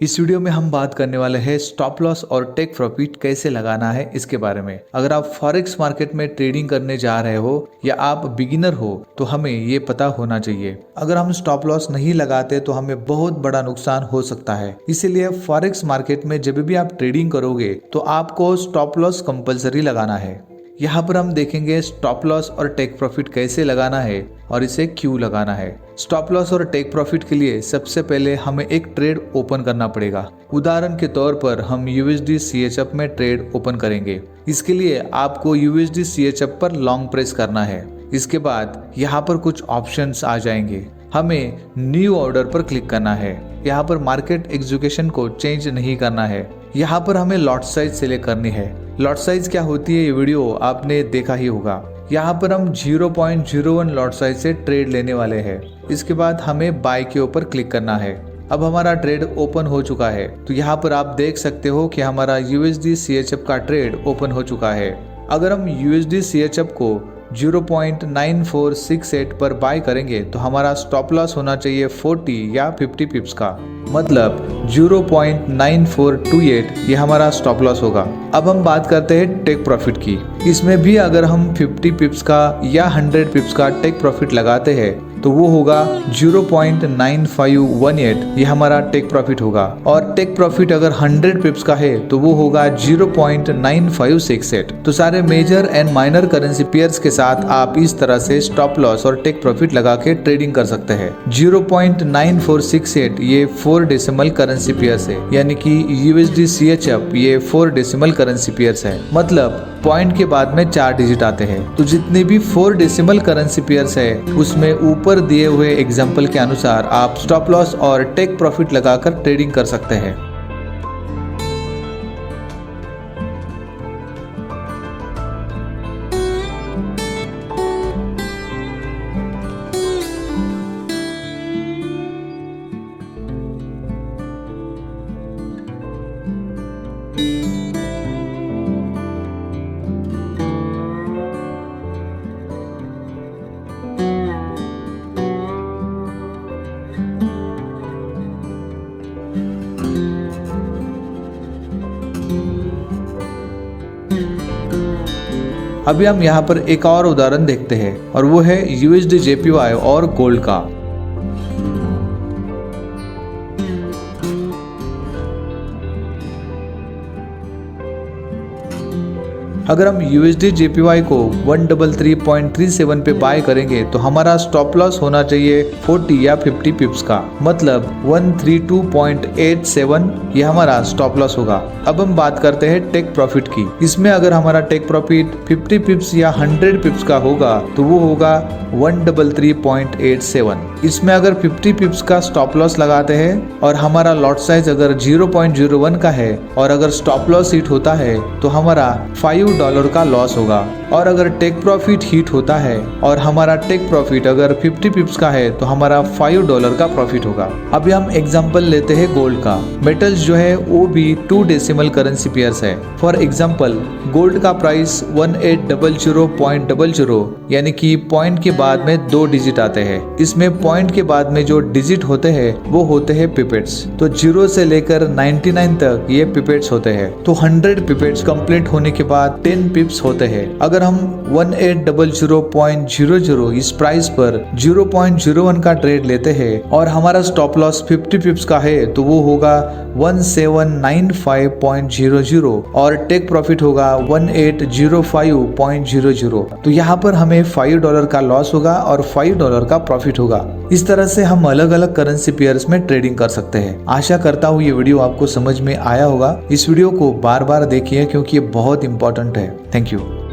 इस वीडियो में हम बात करने वाले हैं स्टॉप लॉस और टेक प्रॉफिट कैसे लगाना है इसके बारे में। अगर आप फॉरेक्स मार्केट में ट्रेडिंग करने जा रहे हो या आप बिगिनर हो तो हमें ये पता होना चाहिए। अगर हम स्टॉप लॉस नहीं लगाते तो हमें बहुत बड़ा नुकसान हो सकता है। इसीलिए फॉरेक्स मार्केट में जब भी आप ट्रेडिंग करोगे तो आपको स्टॉप लॉस कंपलसरी लगाना है। यहाँ पर हम देखेंगे स्टॉप लॉस और टेक प्रॉफिट कैसे लगाना है और इसे क्यों लगाना है। स्टॉप लॉस और टेक प्रॉफिट के लिए सबसे पहले हमें एक ट्रेड ओपन करना पड़ेगा। उदाहरण के तौर पर हम USD CHF में ट्रेड ओपन करेंगे। इसके लिए आपको USD CHF पर लॉन्ग प्रेस करना है। इसके बाद यहाँ पर कुछ ऑप्शंस आ जाएंगे। हमें न्यू ऑर्डर पर क्लिक करना है। यहाँ पर मार्केट एग्जीक्यूशन को चेंज नहीं करना है। यहाँ पर हमें लॉट साइज सिलेक्ट करनी है। लॉट साइज क्या होती है ये वीडियो आपने देखा ही होगा। यहाँ पर हम 0.01 लॉट साइज से ट्रेड लेने वाले हैं। इसके बाद हमें बाय के ऊपर क्लिक करना है। अब हमारा ट्रेड ओपन हो चुका है। तो यहाँ पर आप देख सकते हो कि हमारा USD CHF का ट्रेड ओपन हो चुका है। अगर हम USD CHF को 0.9468 पर बाय करेंगे तो हमारा स्टॉप लॉस होना चाहिए 40 या 50 पिप्स का, मतलब 0.9428 ये हमारा स्टॉप लॉस होगा। अब हम बात करते हैं टेक प्रॉफिट की। इसमें भी अगर हम 50 पिप्स का या 100 पिप्स का टेक प्रॉफिट लगाते हैं तो वो होगा 0.9518 ये हमारा टेक प्रॉफिट होगा। और टेक प्रॉफिट अगर 100 पिप्स का है तो वो होगा 0.9568। तो सारे major and minor currency pairs के साथ आप इस तरह से स्टॉप लॉस और टेक प्रॉफिट लगा के ट्रेडिंग कर सकते हैं। 0.9468 ये 4 डेसिमल करेंसी पेयर्स है, यानी कि USD CHF ये 4 डेसिमल करेंसी पेयर्स है, मतलब पॉइंट के बाद में 4 डिजिट आते हैं। तो जितने भी 4 डेसिमल करेंसी पेयर्स है उसमें ऊपर दिए हुए एग्जाम्पल के अनुसार आप स्टॉप लॉस और टेक प्रॉफिट लगाकर ट्रेडिंग कर सकते हैं। अभी हम यहाँ पर एक और उदाहरण देखते हैं और वो है USD JPY और गोल्ड का। अगर हम USD JPY को 133.37 पे बाय करेंगे तो हमारा स्टॉप लॉस होना चाहिए 40 या 50 पिप्स का, मतलब 132.87 ये हमारा स्टॉप लॉस होगा। अब हम बात करते हैं टेक प्रॉफिट की। इसमें अगर हमारा टेक प्रॉफिट 50 पिप्स या 100 पिप्स का होगा तो वो होगा 133.87। इसमें अगर 50 पिप्स का स्टॉप लॉस लगाते हैं और हमारा लॉट साइज अगर 0.01 का है और अगर स्टॉप लॉस हिट होता है तो हमारा $5 का लॉस होगा। और अगर टेक प्रॉफिट हिट होता है और हमारा टेक प्रॉफिट अगर 50 पिप्स का है तो हमारा $5 का प्रॉफिट होगा। अभी हम एग्जांपल लेते हैं गोल्ड का। मेटल्स जो है वो भी 2 डेसिमल करेंसी पेयर्स है। फॉर एग्जांपल गोल्ड का प्राइस 1800.00 यानी कि पॉइंट के बाद में 2 डिजिट आते हैं। इसमें पॉइंट के बाद में जो डिजिट होते हैं वो होते हैं पिपेट्स। तो 0 से लेकर 99 तक ये पिपेट्स होते हैं। तो 100 पिपेट्स कंप्लीट होने के बाद 10 पिप्स होते हैं। अगर हम 1800.00 इस प्राइस पर 0.01 का ट्रेड लेते हैं और हमारा स्टॉप लॉस 50 पिप्स का है तो वो होगा 1795.00 और टेक प्रॉफिट होगा 1805.00। तो यहाँ पर हमें $5 का लॉस होगा और $5 का प्रॉफिट होगा। इस तरह से हम अलग अलग करेंसी पेयर्स में ट्रेडिंग कर सकते हैं। आशा करता हूँ ये वीडियो आपको समझ में आया होगा। इस वीडियो को बार बार देखिए क्योंकि ये बहुत इंपॉर्टेंट है। Thank you.